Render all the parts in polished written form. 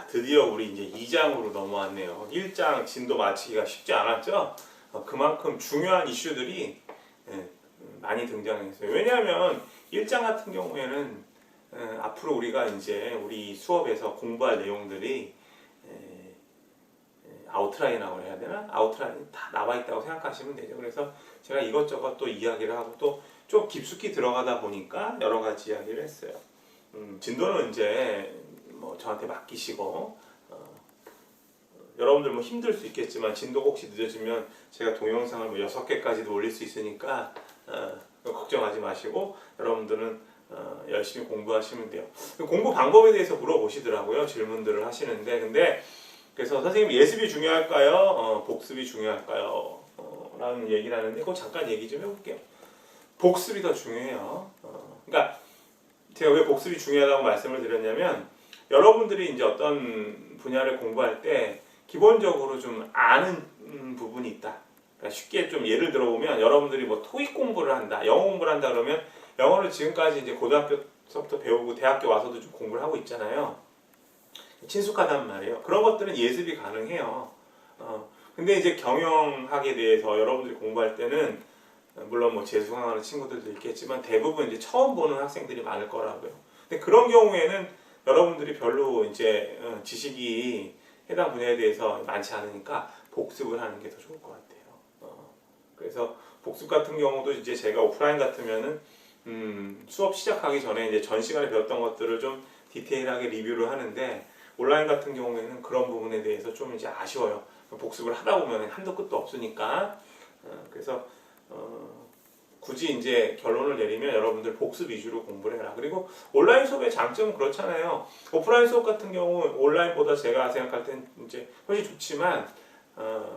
드디어 우리 이제 2장으로 넘어왔네요. 1장 진도 마치기가 쉽지 않았죠? 그만큼 중요한 이슈들이 많이 등장했어요. 왜냐하면 1장 같은 경우에는 앞으로 우리가 이제 우리 수업에서 공부할 내용들이 아웃라인이라고 해야 되나? 아웃라인 다 나와 있다고 생각하시면 되죠. 그래서 제가 이것저것 또 이야기를 하고 또 좀 깊숙이 들어가다 보니까 여러 가지 이야기를 했어요. 진도는 이제 뭐 저한테 맡기시고 여러분들 뭐 힘들 수 있겠지만 진도가 혹시 늦어지면 제가 동영상을 뭐 6개까지도 올릴 수 있으니까 걱정하지 마시고 여러분들은 열심히 공부하시면 돼요. 공부 방법에 대해서 물어보시더라고요. 질문들을 하시는데 근데 그래서 선생님 예습이 중요할까요? 복습이 중요할까요? 라는 얘기를 하는데 그거 잠깐 얘기 좀 해볼게요. 복습이 더 중요해요. 그러니까 제가 왜 복습이 중요하다고 말씀을 드렸냐면 여러분들이 이제 어떤 분야를 공부할 때 기본적으로 좀 아는 부분이 있다. 그러니까 쉽게 좀 예를 들어보면 여러분들이 뭐 토익 공부를 한다, 영어 공부를 한다 그러면 영어를 지금까지 이제 고등학교서부터 배우고 대학교 와서도 좀 공부를 하고 있잖아요. 친숙하단 말이에요. 그런 것들은 예습이 가능해요. 근데 이제 경영학에 대해서 여러분들이 공부할 때는 물론 뭐 재수강하는 친구들도 있겠지만 대부분 이제 처음 보는 학생들이 많을 거라고요. 근데 그런 경우에는 여러분들이 별로 이제 지식이 해당 분야에 대해서 많지 않으니까 복습을 하는 게 더 좋을 것 같아요. 그래서 복습 같은 경우도 이제 제가 오프라인 같으면은 수업 시작하기 전에 이제 전 시간에 배웠던 것들을 좀 디테일하게 리뷰를 하는데 온라인 같은 경우에는 그런 부분에 대해서 좀 이제 아쉬워요. 복습을 하다 보면 한도 끝도 없으니까. 그래서 굳이 이제 결론을 내리면 여러분들 복습 위주로 공부를 해라. 그리고 온라인 수업의 장점은 그렇잖아요. 오프라인 수업 같은 경우 온라인보다 제가 생각할 땐 이제 훨씬 좋지만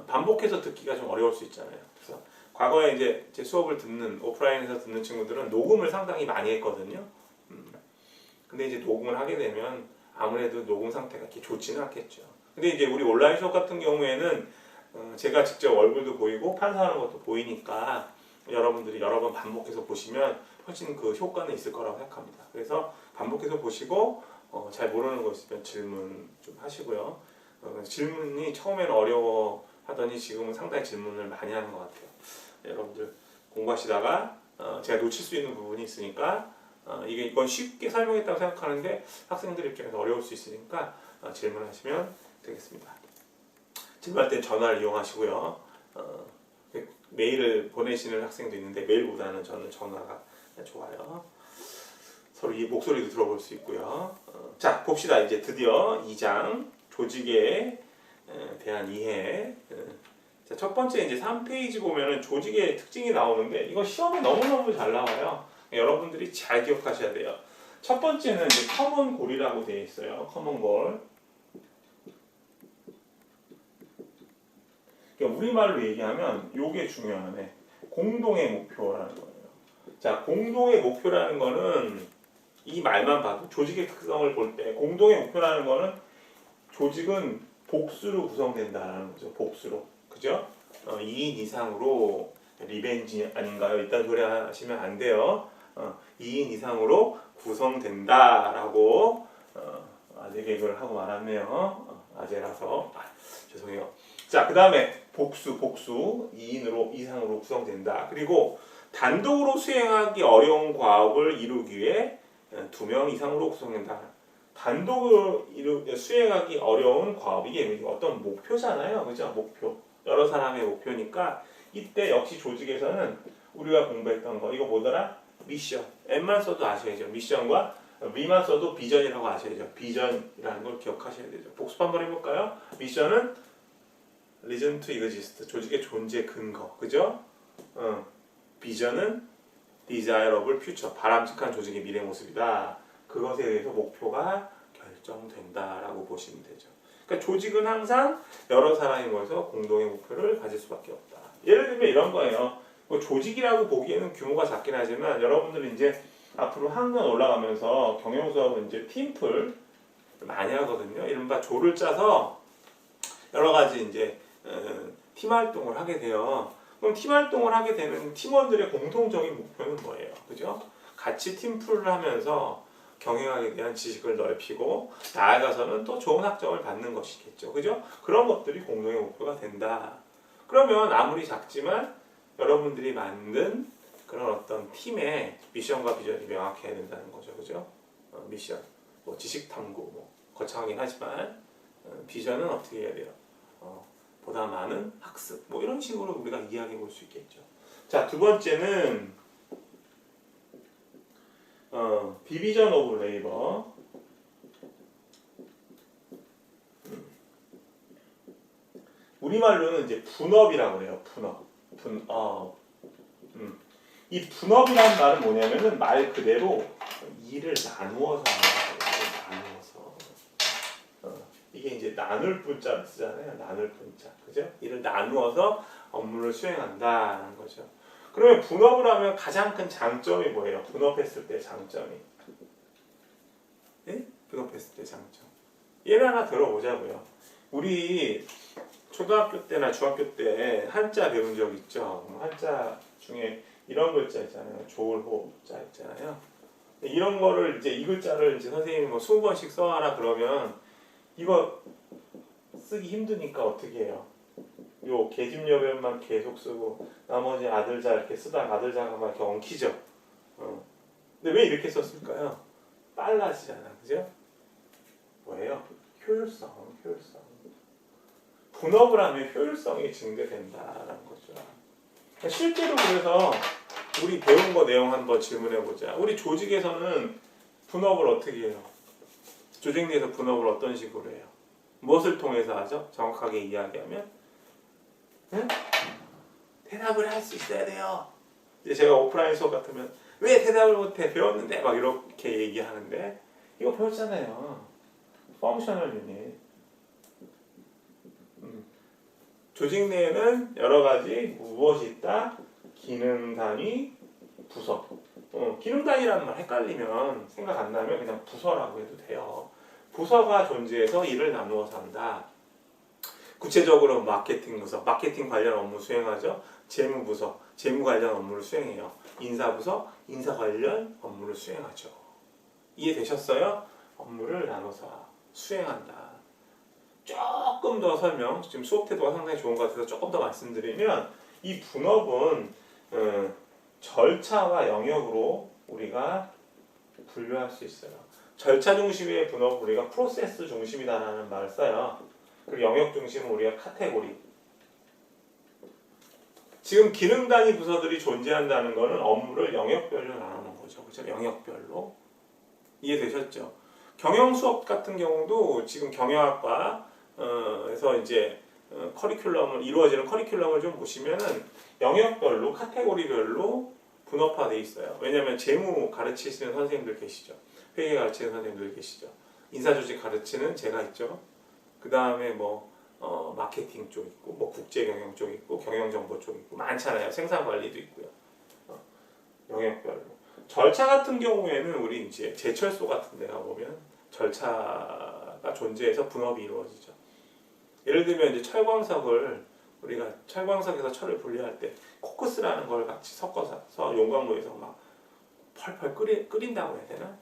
반복해서 듣기가 좀 어려울 수 있잖아요. 그래서 과거에 이제 제 수업을 듣는 오프라인에서 듣는 친구들은 녹음을 상당히 많이 했거든요. 근데 이제 녹음을 하게 되면 아무래도 녹음 상태가 이렇게 좋지는 않겠죠. 근데 이제 우리 온라인 수업 같은 경우에는 제가 직접 얼굴도 보이고 판사하는 것도 보이니까 여러분들이 여러 번 반복해서 보시면 훨씬 그 효과는 있을 거라고 생각합니다. 그래서 반복해서 보시고 잘 모르는 거 있으면 질문 좀 하시고요. 질문이 처음에는 어려워하더니 지금은 상당히 질문을 많이 하는 것 같아요. 여러분들 공부하시다가 제가 놓칠 수 있는 부분이 있으니까 이건 쉽게 설명했다고 생각하는데 학생들 입장에서 어려울 수 있으니까 질문하시면 되겠습니다. 질문할 때 전화를 이용하시고요. 메일을 보내시는 학생도 있는데 메일보다는 저는 전화가 좋아요. 서로 이 목소리도 들어볼 수 있고요. 자, 봅시다. 이제 드디어 2장 조직에 대한 이해. 자, 첫 번째 이제 3페이지 보면은 조직의 특징이 나오는데 이거 시험에 너무너무 잘 나와요. 여러분들이 잘 기억하셔야 돼요. 첫 번째는 이제 커먼 골이라고 되어 있어요. 커먼 골. 그러니까 우리말로 얘기하면 이게 중요하네. 공동의 목표라는 거예요. 자, 공동의 목표라는 거는 이 말만 봐도 조직의 특성을 볼 때 공동의 목표라는 거는 조직은 복수로 구성된다는 거죠. 복수로. 그죠? 2인 이상으로 리벤지 아닌가요? 이딴 소리 하시면 안 돼요. 2인 이상으로 구성된다라고 아재 개그를 하고 말았네요. 아재라서. 죄송해요. 자, 그 다음에 복수 2인으로 이상으로 구성된다. 그리고 단독으로 수행하기 어려운 과업을 이루기 위해 2명 이상으로 구성된다. 단독으로 수행하기 어려운 과업, 이게 어떤 목표잖아요. 그죠? 목표. 여러 사람의 목표니까 이때 역시 조직에서는 우리가 공부했던 거 이거 뭐더라? 미션. M만 써도 아셔야죠. 미션과 V만 써도 비전이라고 아셔야죠. 비전이라는 걸 기억하셔야 되죠. 복습 한번 해볼까요? 미션은 reason to exist, 조직의 존재 근거, 그죠? 비전은 desirable future, 바람직한 조직의 미래 모습이다. 그것에 의해서 목표가 결정된다라고 보시면 되죠. 그러니까 조직은 항상 여러 사람이 모여서 공동의 목표를 가질 수밖에 없다. 예를 들면 이런 거예요. 뭐 조직이라고 보기에는 규모가 작긴 하지만 여러분들이 이제 앞으로 학년 올라가면서 경영 수업은 이제 팀플 많이 하거든요. 이른바 조를 짜서 여러 가지 이제 팀 활동을 하게 돼요. 그럼 팀 활동을 하게 되는 팀원들의 공통적인 목표는 뭐예요? 그죠? 같이 팀플을 하면서 경영학에 대한 지식을 넓히고 나아가서는 또 좋은 학점을 받는 것이겠죠. 그죠? 그런 것들이 공동의 목표가 된다. 그러면 아무리 작지만 여러분들이 만든 그런 어떤 팀의 미션과 비전이 명확해야 된다는 거죠. 그죠? 미션, 뭐 지식 탐구, 뭐 거창하긴 하지만 비전은 어떻게 해야 돼요? 보다 많은 학습, 뭐 이런 식으로 우리가 이야기해 볼 수 있겠죠. 자, 두 번째는 디비전 오브 레이버. 우리말로는 이제 분업이라고 그래요. 이 분업이라는 말은 뭐냐면은 말 그대로 일을 나누어서 하는 거예요. 나누어서. 이게 이제 나눌 분자를 쓰잖아요. 나눌 분자. 그죠? 일을 나누어서 업무를 수행한다는 거죠. 그러면 분업을 하면 가장 큰 장점이 뭐예요? 분업했을 때 장점이. 예? 분업했을 때 장점. 예를 하나 들어보자고요. 우리 초등학교 때나 중학교 때 한자 배운 적 있죠? 한자 중에 이런 글자 있잖아요. 조울호자 있잖아요. 이런 거를 이제 이 글자를 이제 선생님이 뭐 20번씩 써와라 그러면 이거 쓰기 힘드니까 어떻게 해요? 요 계집여변만 계속 쓰고 나머지 아들자 이렇게 쓰다가 아들자가 막 이렇게 엉키죠. 근데 왜 이렇게 썼을까요? 빨라지잖아, 그죠? 뭐예요? 효율성. 분업을 하면 효율성이 증대된다라는 거죠. 실제로 그래서 우리 배운 거 내용 한번 질문해 보자. 우리 조직에서는 분업을 어떻게 해요? 조직 내에서 분업을 어떤 식으로 해요? 무엇을 통해서 하죠? 정확하게 이야기하면 응? 대답을 할 수 있어야 돼요. 이제 제가 오프라인 수업 같으면 왜 대답을 못해? 배웠는데 막 이렇게 얘기하는데 이거 배웠잖아요. 펑셔널 유닛. 조직 내에는 여러 가지 무엇이 있다? 기능 단위, 부서. 기능 단위라는 말 헷갈리면 생각 안 나면 그냥 부서라고 해도 돼요. 부서가 존재해서 일을 나누어서 한다. 구체적으로 마케팅 부서, 마케팅 관련 업무 수행하죠. 재무 부서, 재무 관련 업무를 수행해요. 인사 부서, 인사 관련 업무를 수행하죠. 이해되셨어요? 업무를 나눠서 수행한다. 조금 더 설명, 지금 수업 태도가 상당히 좋은 것 같아서 조금 더 말씀드리면 이 분업은 절차와 영역으로 우리가 분류할 수 있어요. 절차 중심의 분업을 우리가 프로세스 중심이다라는 말을 써요. 그리고 영역 중심은 우리가 카테고리. 지금 기능 단위 부서들이 존재한다는 것은 업무를 영역별로 나누는 거죠. 그렇죠? 영역별로. 이해되셨죠? 경영 수업 같은 경우도 지금 경영학과 에서 이제 커리큘럼을 이루어지는 커리큘럼을 좀 보시면은 영역별로 카테고리별로 분업화돼 있어요. 왜냐하면 재무 가르치시는 선생님들 계시죠. 회계 가르치는 선생님들 계시죠. 인사조직 가르치는 제가 있죠. 그 다음에 뭐 마케팅 쪽 있고, 뭐 국제 경영 쪽 있고, 경영 정보 쪽 있고 많잖아요. 생산 관리도 있고요. 영역별로. 절차 같은 경우에는 우리 이제 제철소 같은 데가 보면 절차가 존재해서 분업이 이루어지죠. 예를 들면 이제 철광석을 우리가 철광석에서 철을 분리할 때 코크스라는 걸 같이 섞어서 용광로에서 막 펄펄 끓인다고 해야 되나?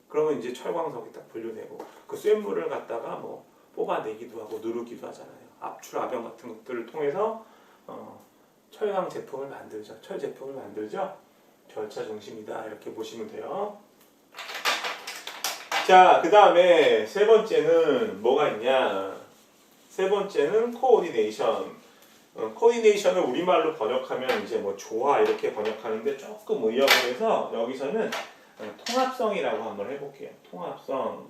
그러면 이제 철광석이 딱 분류되고 그 쇳물을 갖다가 뭐 뽑아내기도 하고 누르기도 하잖아요. 압출 압연 같은 것들을 통해서 철강 제품을 만들죠. 철 제품을 만들죠. 절차 중심이다 이렇게 보시면 돼요. 자, 그 다음에 세 번째는 뭐가 있냐? 세 번째는 코오디네이션. 코오디네이션을 우리말로 번역하면 이제 뭐 조화 이렇게 번역하는데 조금 의역을 해서 여기서는 통합성이라고 한번 해볼게요. 통합성.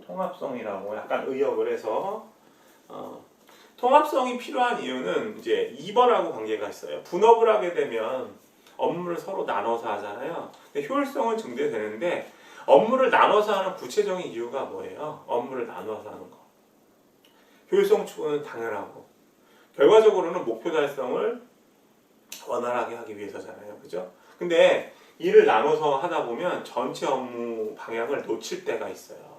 통합성이라고 약간 의역을 해서 통합성이 필요한 이유는 이제 2번하고 관계가 있어요. 분업을 하게 되면 업무를 서로 나눠서 하잖아요. 근데 효율성은 증대되는데 업무를 나눠서 하는 구체적인 이유가 뭐예요? 업무를 나눠서 하는 거. 효율성 추구는 당연하고 결과적으로는 목표 달성을 원활하게 하기 위해서잖아요. 그죠? 근데 일을 나눠서 하다 보면 전체 업무 방향을 놓칠 때가 있어요.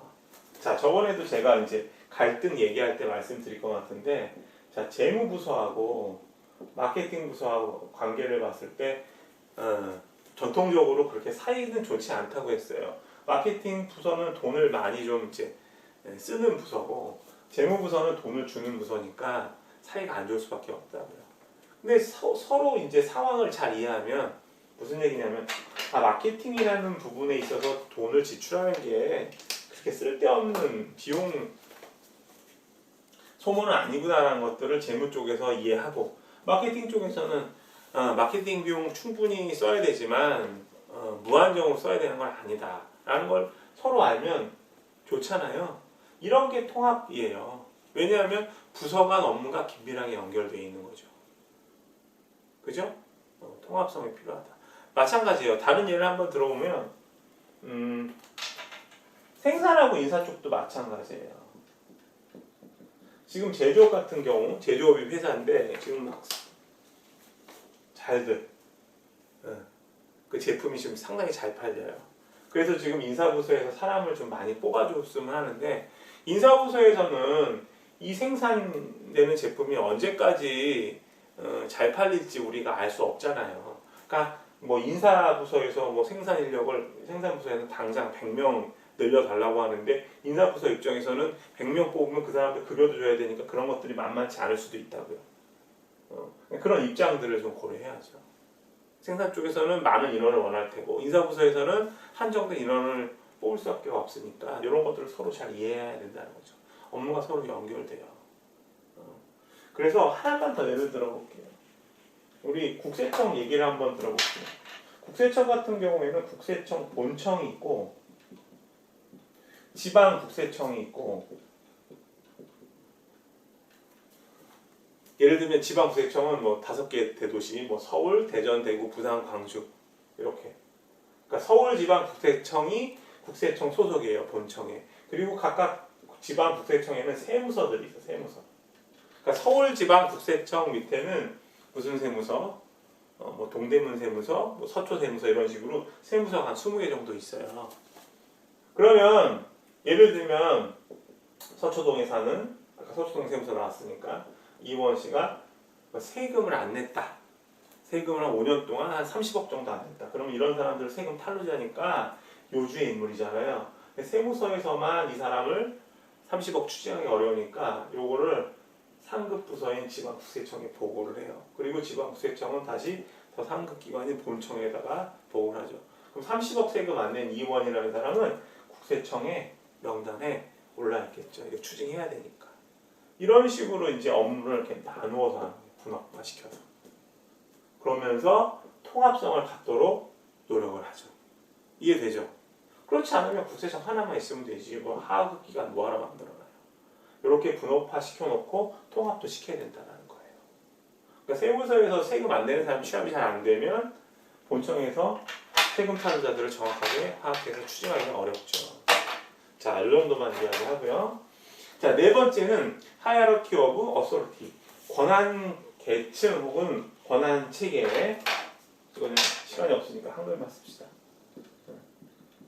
자, 저번에도 제가 이제 갈등 얘기할 때 말씀드릴 것 같은데, 자, 재무부서하고 마케팅 부서하고 관계를 봤을 때 전통적으로 그렇게 사이는 좋지 않다고 했어요. 마케팅 부서는 돈을 많이 좀 이제 쓰는 부서고 재무부서는 돈을 주는 부서니까 사이가 안 좋을 수밖에 없다고요. 근데 서로 이제 상황을 잘 이해하면 무슨 얘기냐면 마케팅이라는 부분에 있어서 돈을 지출하는 게 그렇게 쓸데없는 비용 소모는 아니구나라는 것들을 재무 쪽에서 이해하고 마케팅 쪽에서는 마케팅 비용 충분히 써야 되지만 무한정으로 써야 되는 건 아니다 라는 걸 서로 알면 좋잖아요. 이런 게 통합이에요. 왜냐하면 부서 간 업무가 긴밀하게 연결되어 있는 거죠. 그죠? 통합성이 필요하다. 마찬가지예요. 다른 예를 한번 들어보면 생산하고 인사 쪽도 마찬가지예요. 지금 제조업 같은 경우 제조업이 회사인데 지금 막 잘들 그 제품이 지금 상당히 잘 팔려요. 그래서 지금 인사부서에서 사람을 좀 많이 뽑아줬으면 하는데 인사부서에서는 이 생산되는 제품이 언제까지 잘 팔릴지 우리가 알 수 없잖아요. 그러니까 뭐 인사부서에서 뭐 생산 인력을 생산부서에는 당장 100명 늘려달라고 하는데 인사부서 입장에서는 100명 뽑으면 그 사람들 급여도 줘야 되니까 그런 것들이 만만치 않을 수도 있다고요. 그런 입장들을 좀 고려해야죠. 생산 쪽에서는 많은 인원을 원할 테고 인사부서에서는 한정된 인원을 뽑을 수밖에 없으니까 이런 것들을 서로 잘 이해해야 된다는 거죠. 업무가 서로 연결돼요. 그래서 하나만 더 예를 들어볼게요. 우리 국세청 얘기를 한번 들어볼게요. 국세청 같은 경우에는 국세청 본청이 있고 지방 국세청이 있고 예를 들면 지방 국세청은 뭐 5개 대도시, 뭐 서울, 대전, 대구, 부산, 광주 이렇게. 그러니까 서울 지방 국세청이 국세청 소속이에요, 본청에. 그리고 각각 지방 국세청에는 세무서들이 있어, 세무서. 그러니까 서울 지방 국세청 밑에는 무슨 세무서, 뭐 동대문 세무서, 뭐 서초 세무서 이런 식으로 세무서가 한 20개 정도 있어요. 그러면 예를 들면 서초동에 사는 아까 서초동 세무서 나왔으니까 이원 씨가 세금을 안 냈다. 세금을 한 5년 동안 한 30억 정도 안 냈다. 그러면 이런 사람들 세금 탈루자니까 요주의 인물이잖아요. 세무서에서만 이 사람을 30억 추징하기 어려우니까 요거를 상급 부서인 지방국세청에 보고를 해요. 그리고 지방국세청은 다시 더 상급 기관인 본청에다가 보고를 하죠. 그럼 30억 세금 안 낸 이원이라는 사람은 국세청의 명단에 올라 있겠죠. 이거 추징해야 되니까. 이런 식으로 이제 업무를 이렇게 나누어서 하는 거예요. 분업화시켜서. 그러면서 통합성을 갖도록 노력을 하죠. 이해되죠? 그렇지 않으면 국세청 하나만 있으면 되지. 뭐 하급 기관 뭐하러 만들어놔요. 이렇게 분업화 시켜놓고 통합도 시켜야 된다는 거예요. 그러니까 세무서에서 세금 안 내는 사람 취업이 잘 안 되면 본청에서 세금 탈루자들을 정확하게 파악해서 추징하기가 어렵죠. 자, 이 정도만 이야기하고요. 자, 네 번째는 하이어러키 오브 어소리티. 권한 계층 혹은 권한 체계. 이거는 시간이 없으니까 한글만 씁시다.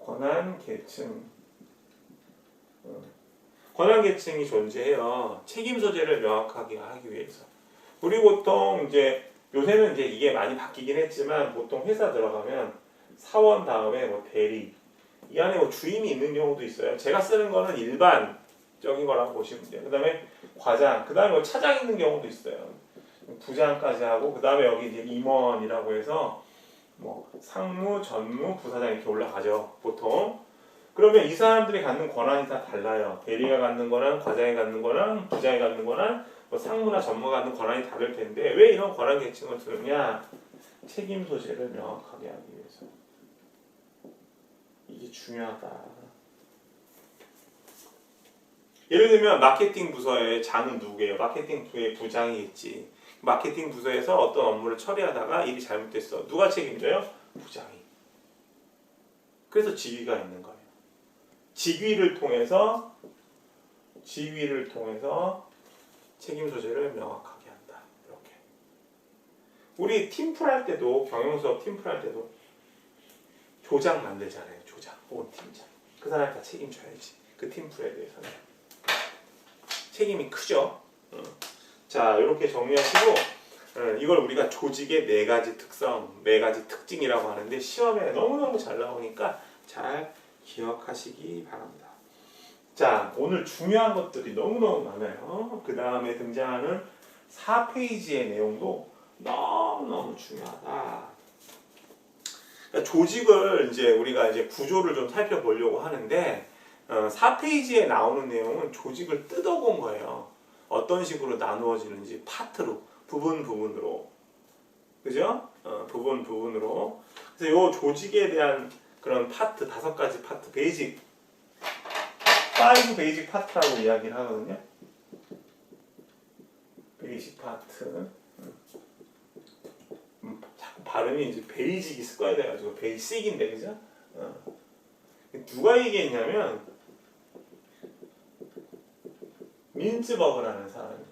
권한 계층. 권한 계층이 존재해요. 책임 소재를 명확하게 하기 위해서. 우리 보통 이제 요새는 이제 이게 많이 바뀌긴 했지만 보통 회사 들어가면 사원 다음에 뭐 대리 이 안에 뭐 주임이 있는 경우도 있어요. 제가 쓰는 거는 일반적인 거라고 보시면 돼요. 그 다음에 과장, 그 다음에 뭐 차장 있는 경우도 있어요. 부장까지 하고 그 다음에 여기 이제 임원이라고 해서 뭐 상무, 전무, 부사장 이렇게 올라가죠. 보통. 그러면 이 사람들이 갖는 권한이 다 달라요. 대리가 갖는 거랑 과장이 갖는 거랑 부장이 갖는 거랑 뭐 상무나 전무가 갖는 권한이 다를 텐데 왜 이런 권한 계층을 두느냐? 책임 소재를 명확하게 하기 위해서. 이게 중요하다. 예를 들면 마케팅 부서의 장은 누구예요? 마케팅 부의 부장이 있지. 마케팅 부서에서 어떤 업무를 처리하다가 일이 잘못됐어. 누가 책임져요? 부장이. 그래서 직위가 있는 거예요. 직위를 통해서 책임 소재를 명확하게 한다. 이렇게. 우리 팀플 할 때도 경영수업 팀플 할 때도 조장 만들잖아요. 조장 혹은 팀장. 그 사람이 다 책임져야지. 그 팀플에 대해서는 책임이 크죠. 자, 이렇게 정리하시고 이걸 우리가 조직의 네 가지 특성, 네 가지 특징이라고 하는데 시험에 너무너무 잘 나오니까 잘 기억하시기 바랍니다. 자, 오늘 중요한 것들이 너무너무 많아요. 그 다음에 등장하는 4페이지의 내용도 너무너무 중요하다. 그러니까 조직을 이제 우리가 이제 구조를 좀 살펴보려고 하는데 4페이지에 나오는 내용은 조직을 뜯어본 거예요. 어떤 식으로 나누어지는지 파트로, 부분으로. 그죠? 부분으로. 그래서 이 조직에 대한 그런 파트, 5가지 파트, 베이직, 5 베이직 파트라고 이야기를 하거든요. 베이직 파트. 자꾸 발음이 이제 베이직이 습관이 돼가지고 베이직인데, 그죠? 누가 얘기했냐면, 민츠버그라는 사람이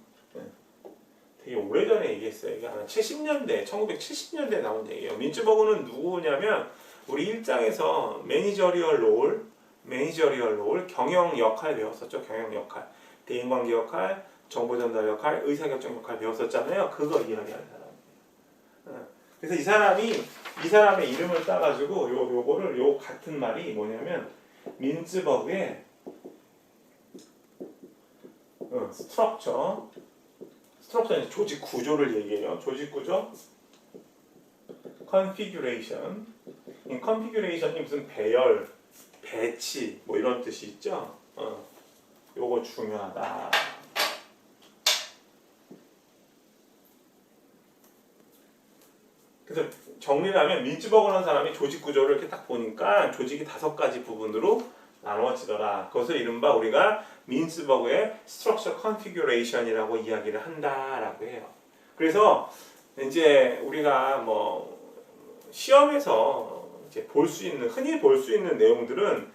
되게 오래전에 얘기했어요. 이게 한 70년대, 1970년대에 나온 얘기예요. 민츠버그는 누구냐면 우리 일장에서 매니저리얼 롤, 경영 역할 배웠었죠. 경영 역할, 대인관계 역할, 정보 전달 역할, 의사결정 역할 배웠었잖아요. 그거 이야기하는 사람이에요. 그래서 이 사람의 이름을 따가지고 요거를 같은 말이 뭐냐면 민츠버그의 스트럭처는 조직 구조를 얘기해요. 조직 구조, 컨피규레이션. 이 컨피규레이션이 무슨 배열, 배치 뭐 이런 뜻이 있죠. 요거 중요하다. 그래서 정리를 하면 민츠버그라는 사람이 조직 구조를 이렇게 딱 보니까 조직이 5가지 부분으로 나누어지더라. 그것을 이른바 우리가 민츠버그의 스트럭처 컨피규레이션이라고 이야기를 한다라고 해요. 그래서 이제 우리가 뭐 시험에서 이제 흔히 볼 수 있는 내용들은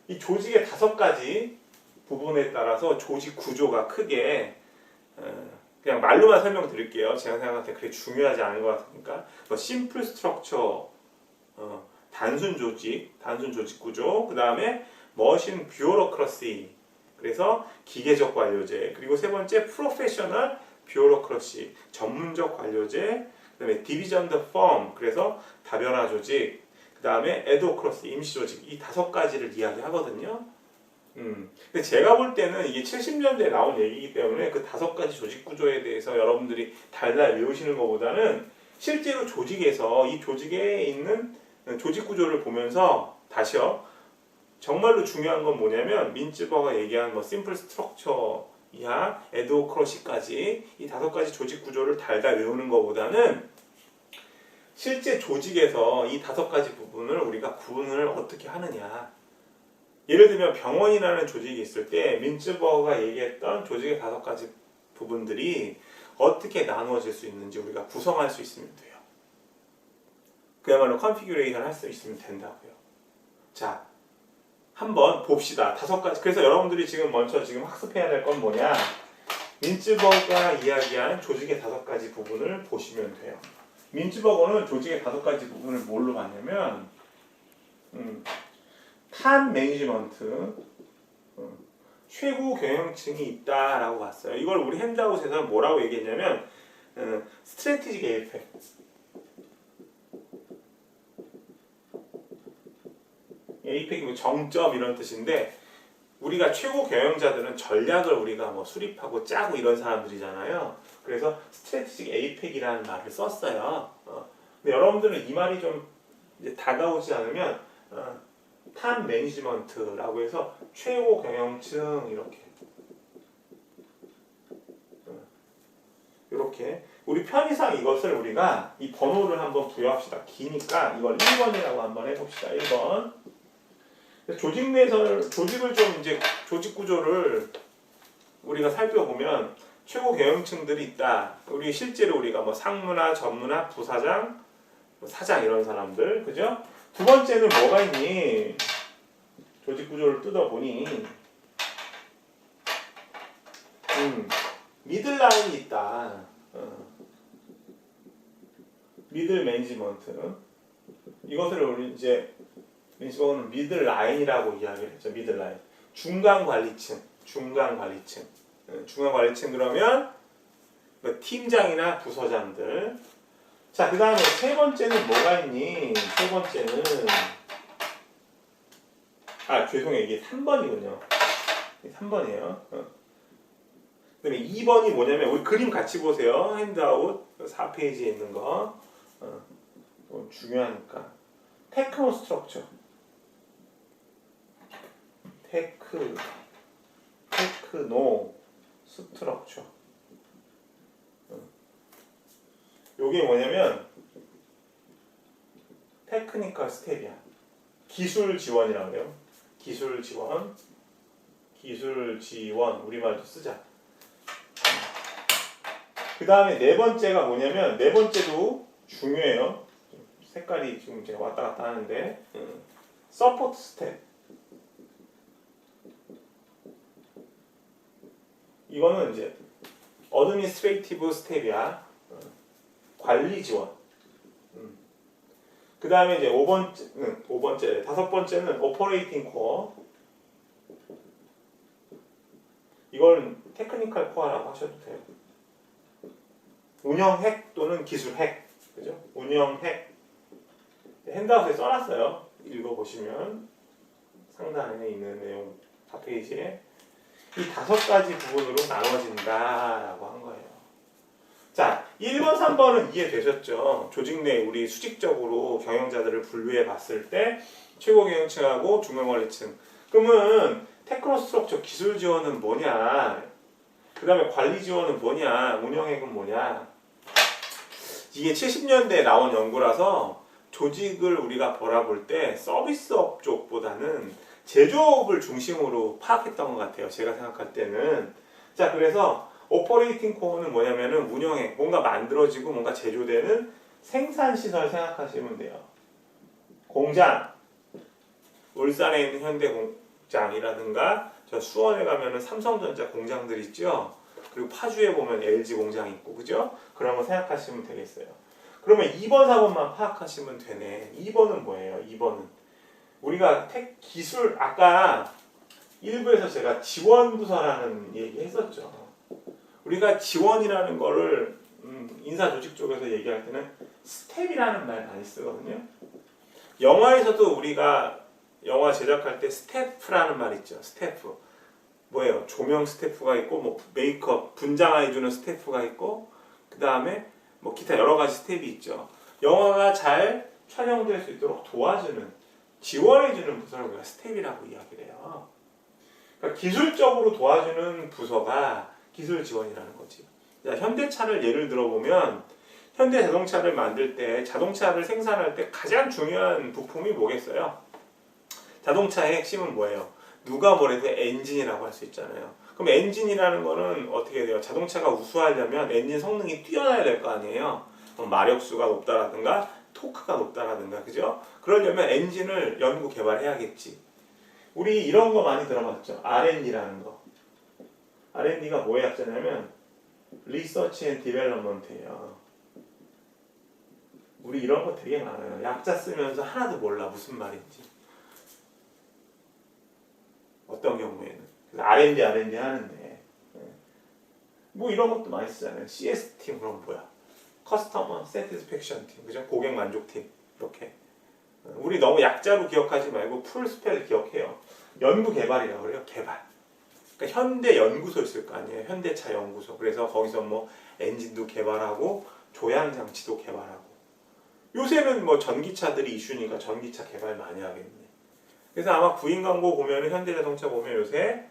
이 조직의 5가지 부분에 따라서 조직 구조가 크게 그냥 말로만 설명드릴게요. 제가 생각할 때 그게 중요하지 않은 것 같으니까 뭐 심플 스트럭처, 단순 조직 구조, 그 다음에 머신 뷰로크러시, 그래서 기계적 관료제, 그리고 세 번째 프로페셔널 뷰로크러시, 전문적 관료제, 그 다음에 디비전 더 펌, 그래서 다변화 조직, 그 다음에 에도크러시, 임시 조직, 이 5가지를 이야기하거든요. 근데 제가 볼 때는 이게 70년대에 나온 얘기이기 때문에 그 5가지 조직 구조에 대해서 여러분들이 달달 외우시는 것보다는 실제로 조직에서 이 조직에 있는 조직 구조를 보면서 다시요. 정말로 중요한 건 뭐냐면 민츠버그가 얘기한 뭐 심플 스트럭처 이하 에도크러시까지 이 5가지 조직 구조를 달달 외우는 것보다는 실제 조직에서 이 5가지 부분을 우리가 구분을 어떻게 하느냐. 예를 들면 병원이라는 조직이 있을 때 민츠버그가 얘기했던 조직의 5가지 부분들이 어떻게 나누어질 수 있는지 우리가 구성할 수 있으면 돼요. 그야말로 컨피규레이션 할 수 있으면 된다고요. 자, 한번 봅시다. 5가지. 그래서 여러분들이 먼저 학습해야 될 건 뭐냐? 민츠버그가 이야기한 조직의 5가지 부분을 보시면 돼요. 민츠버그는 조직의 5가지 부분을 뭘로 봤냐면 탑 매니지먼트, 최고 경영층이 있다라고 봤어요. 이걸 우리 핸드아웃에서는 뭐라고 얘기했냐면 스트래티직 에이펙. 에이펙이 뭐 정점 이런 뜻인데 우리가 최고 경영자들은 전략을 우리가 뭐 수립하고 짜고 이런 사람들이잖아요. 그래서 스트래티직 에이펙이라는 말을 썼어요. 근데 여러분들은 이 말이 좀 이제 다가오지 않으면 탑 매니지먼트라고 해서 최고 경영층 이렇게 우리 편의상 이것을 우리가 이 번호를 한번 부여합시다. 기니까 이걸 1번이라고 한번 해봅시다. 1번. 조직 내에서 조직을 좀 이제 조직 구조를 우리가 살펴보면 최고 경영층들이 있다. 우리 실제로 우리가 뭐 상무나 전무나 부사장, 사장 이런 사람들, 그죠? 두 번째는 뭐가 있니? 조직 구조를 뜯어보니 미들 라인이 있다. 미들 매니지먼트. 이것을 우리 이제 민츠버그는 미들 라인이라고 이야기를 했죠. 미들 라인. 중간 관리층 그러면 뭐 팀장이나 부서장들. 자, 그 다음에 세 번째는 뭐가 있니? 세 번째는 죄송해요. 이게 3번이군요. 3번이에요. 그 다음에 2번이 뭐냐면 우리 그림 같이 보세요. 핸드아웃 4페이지에 있는 거. 중요하니까. 테크노 스트럭처. 테크노 스트럭처. 요게 뭐냐면 테크니컬 스텝이야. 기술 지원이라고 해요. 기술 지원. 우리말도 쓰자. 그 다음에 네 번째가 뭐냐면, 네 번째도 중요해요. 색깔이 지금 제가 왔다 갔다 하는데, 서포트 스텝. 이거는 이제 어드미니스트레이티브 스텝이야. 관리 지원. 그 다음에 이제 5번째, 다섯 번째는 오퍼레이팅 코어. 이걸 테크니컬 코어라고 하셔도 돼요. 운영 핵 또는 기술 핵. 그죠? 운영 핵. 핸드아웃에 써놨어요. 읽어보시면. 상단에 있는 내용 4페이지에. 이 5가지 부분으로 나눠진다라고 한 거예요. 자, 1번, 3번은 이해되셨죠? 조직 내 우리 수직적으로 경영자들을 분류해 봤을 때 최고 경영층하고 중간관리층. 그러면 테크노 스트럭처 기술 지원은 뭐냐? 그 다음에 관리 지원은 뭐냐? 운영액은 뭐냐? 이게 70년대에 나온 연구라서 조직을 우리가 바라볼 때 서비스업 쪽보다는 제조업을 중심으로 파악했던 것 같아요. 제가 생각할 때는. 자, 그래서 오퍼레이팅 코어는 뭐냐면은 운영액, 뭔가 만들어지고 뭔가 제조되는 생산시설 생각하시면 돼요. 공장, 울산에 있는 현대공장이라든가 저 수원에 가면은 삼성전자 공장들 있죠. 그리고 파주에 보면 LG 공장 있고, 그죠? 그런 거 생각하시면 되겠어요. 그러면 2번, 4번만 파악하시면 되네. 2번은 뭐예요? 2번은 우리가 기술, 아까 1부에서 제가 지원부서라는 얘기 했었죠. 우리가 지원이라는 거를 인사조직 쪽에서 얘기할 때는 스텝이라는 말 많이 쓰거든요. 영화에서도 우리가 영화 제작할 때 스태프라는 말 있죠. 스태프. 뭐예요? 조명 스태프가 있고, 뭐 메이크업 분장해주는 스태프가 있고, 그 다음에 뭐 기타 여러 가지 스텝이 있죠. 영화가 잘 촬영될 수 있도록 도와주는, 지원해주는 부서를 우리가 스텝이라고 이야기를 해요. 그러니까 기술적으로 도와주는 부서가 기술 지원이라는 거지. 자, 현대차를 예를 들어보면 현대자동차를 만들 때, 자동차를 생산할 때 가장 중요한 부품이 뭐겠어요? 자동차의 핵심은 뭐예요? 누가 뭐래도 엔진이라고 할 수 있잖아요. 그럼 엔진이라는 거는 어떻게 돼요? 자동차가 우수하려면 엔진 성능이 뛰어나야 될 거 아니에요? 마력수가 높다라든가 토크가 높다라든가, 그죠? 그러려면 엔진을 연구 개발해야겠지. 우리 이런 거 많이 들어봤죠? R&D라는 거. R&D가 뭐의 약자냐면 Research and Development예요. 우리 이런 거 되게 많아요. 약자 쓰면서 하나도 몰라 무슨 말인지. 어떤 경우에는 R&D 하는데 뭐 이런 것도 많이 쓰잖아요. CS팀 그럼 뭐야? Customer Satisfaction 팀, 그죠? 고객 만족팀 이렇게. 우리 너무 약자로 기억하지 말고 풀 스펠 기억해요. 연구 개발이라고 그래요. 개발. 그러니까 현대 연구소 있을 거 아니에요. 현대차 연구소. 그래서 거기서 뭐 엔진도 개발하고 조향 장치도 개발하고. 요새는 뭐 전기차들이 이슈니까 전기차 개발 많이 하겠네. 그래서 아마 구인 광고 보면은 현대자동차 보면 요새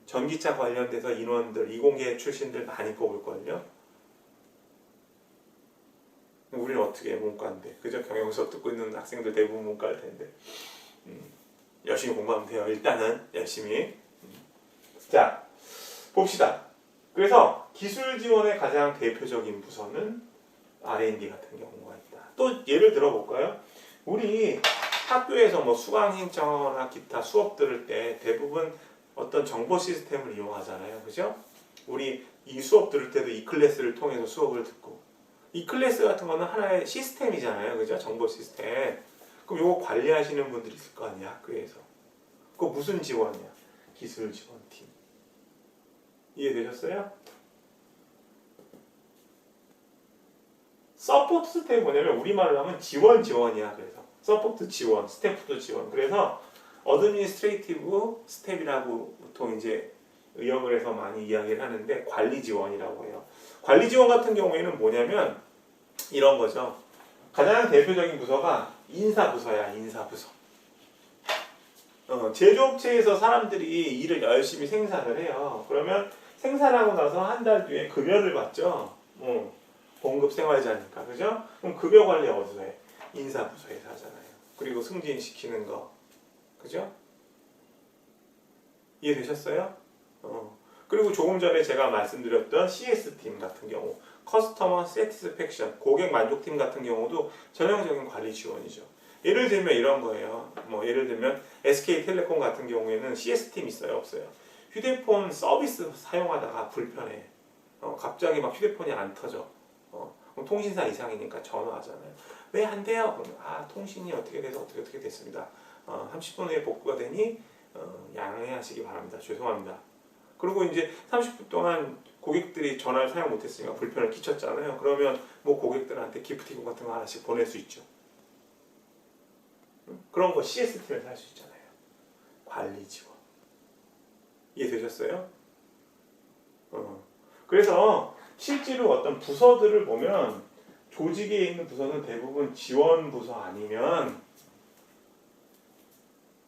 전기차 관련돼서 인원들, 이공계 출신들 많이 뽑을걸요. 우리는 어떻게 문과인데, 그죠? 경영수업 듣고 있는 학생들 대부분 문과일 텐데. 열심히 공부하면 돼요. 일단은 열심히. 자, 봅시다. 그래서 기술 지원의 가장 대표적인 부서는 R&D 같은 경우가 있다. 또 예를 들어볼까요? 우리 학교에서 뭐 수강 신청이나 기타 수업 들을 때 대부분 어떤 정보 시스템을 이용하잖아요. 그죠? 우리 이 수업 들을 때도 이 클래스를 통해서 수업을 듣고, 이 클래스 같은 거는 하나의 시스템이잖아요. 그죠? 정보 시스템. 그럼 이거 관리하시는 분들이 있을 거 아니야, 학교에서. 그거 무슨 지원이야? 기술 지원팀. 이해되셨어요? 서포트 스텝이 뭐냐면 우리말로 하면 지원이야. 그래서 서포트 지원, 스태프도 지원. 그래서 어드미니스트레이티브 스텝이라고 보통 이제 의역을 해서 많이 이야기를 하는데 관리 지원이라고 해요. 관리 지원 같은 경우에는 뭐냐면 이런 거죠. 가장 대표적인 부서가 인사부서야. 인사부서. 제조업체에서 사람들이 일을 열심히 생산을 해요. 그러면 생산하고 나서 한 달 뒤에 급여를 받죠. 봉급 생활자니까. 그죠? 그럼 급여 관리 어디서 해? 인사부서에서 하잖아요. 그리고 승진시키는 거. 그죠? 이해되셨어요? 그리고 조금 전에 제가 말씀드렸던 CS팀 같은 경우, 커스터머 세티스팩션, 고객 만족팀 같은 경우도 전형적인 관리 지원이죠. 예를 들면 이런 거예요. 예를 들면 SK텔레콤 같은 경우에는 CS팀 있어요, 없어요? 휴대폰 서비스 사용하다가 불편해. 갑자기 막 휴대폰이 안 터져. 그럼 통신사 이상이니까 전화하잖아요. 왜 안 돼요? 그럼 통신이 어떻게 돼서 어떻게 됐습니다. 30분 후에 복구가 되니 양해하시기 바랍니다. 죄송합니다. 그리고 이제 30분 동안 고객들이 전화를 사용 못했으니까 불편을 끼쳤잖아요. 그러면 고객들한테 기프티콘 같은 거 하나씩 보낼 수 있죠. 그런 거 CS팀에서 할 수 있잖아요. 관리 지원. 이해되셨어요? 그래서 실제로 어떤 부서들을 보면 조직에 있는 부서는 대부분 지원 부서 아니면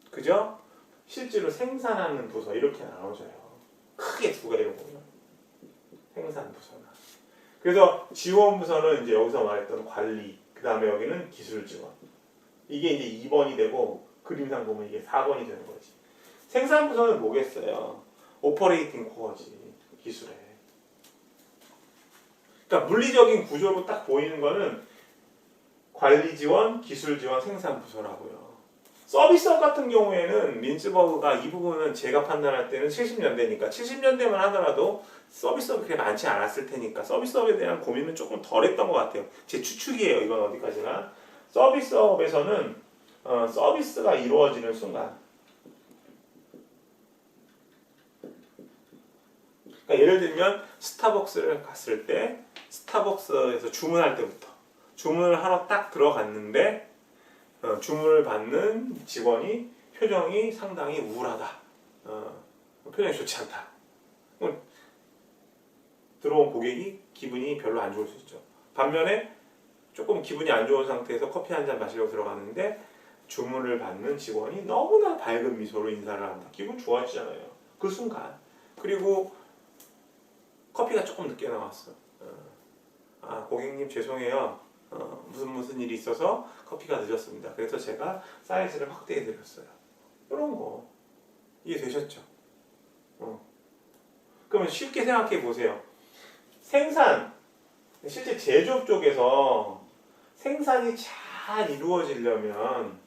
그죠? 실제로 생산하는 부서 이렇게 나눠져요. 크게 두 가지로 보면 생산 부서나. 그래서 지원 부서는 이제 여기서 말했던 관리, 그 다음에 여기는 기술 지원. 이게 이제 2번이 되고 그림상 보면 이게 4번이 되는 거지. 생산 부서는 뭐겠어요? 오퍼레이팅 코어지, 기술에. 그러니까 물리적인 구조로 딱 보이는 거는 관리 지원, 기술 지원, 생산 부서라고요. 서비스업 같은 경우에는 린츠버그가 이 부분은 제가 판단할 때는 70년대니까 70년대만 하더라도 서비스업이 그렇게 많지 않았을 테니까 서비스업에 대한 고민은 조금 덜 했던 것 같아요. 제 추측이에요. 이건 어디까지나. 서비스업에서는 서비스가 이루어지는 순간 그러니까 예를 들면 스타벅스를 갔을 때 스타벅스에서 주문할 때부터 주문을 하러 딱 들어갔는데 주문을 받는 직원이 표정이 상당히 우울하다. 표정이 좋지 않다. 들어온 고객이 기분이 별로 안 좋을 수 있죠. 반면에 조금 기분이 안 좋은 상태에서 커피 한 잔 마시려고 들어갔는데 주문을 받는 직원이 너무나 밝은 미소로 인사를 한다. 기분 좋아지잖아요. 그 순간. 그리고 커피가 조금 늦게 나왔어. 고객님 죄송해요. 무슨 일이 있어서 커피가 늦었습니다. 그래서 제가 사이즈를 확대해 드렸어요. 이런 거 이해되셨죠? 그러면 쉽게 생각해 보세요. 생산, 실제 제조업 쪽에서 생산이 잘 이루어지려면,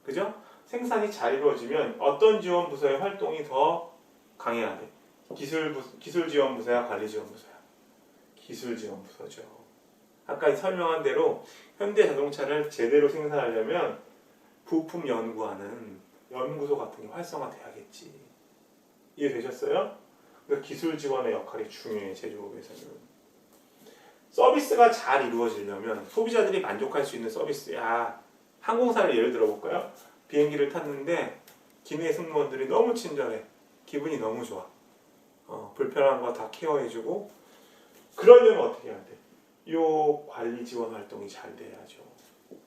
그죠? 생산이 잘 이루어지면 어떤 지원 부서의 활동이 더 강해야 돼? 기술 지원 부서야, 관리 지원 부서야? 기술 지원 부서죠. 아까 설명한 대로 현대 자동차를 제대로 생산하려면 부품 연구하는 연구소 같은 게 활성화돼야겠지. 이해되셨어요? 그러니까 기술 지원의 역할이 중요해. 제조업에서는. 서비스가 잘 이루어지려면 소비자들이 만족할 수 있는 서비스야. 항공사를 예를 들어볼까요? 비행기를 탔는데 기내 승무원들이 너무 친절해. 기분이 너무 좋아. 불편한 거 다 케어해주고. 그러려면 어떻게 해야 돼? 요 관리 지원 활동이 잘 돼야죠.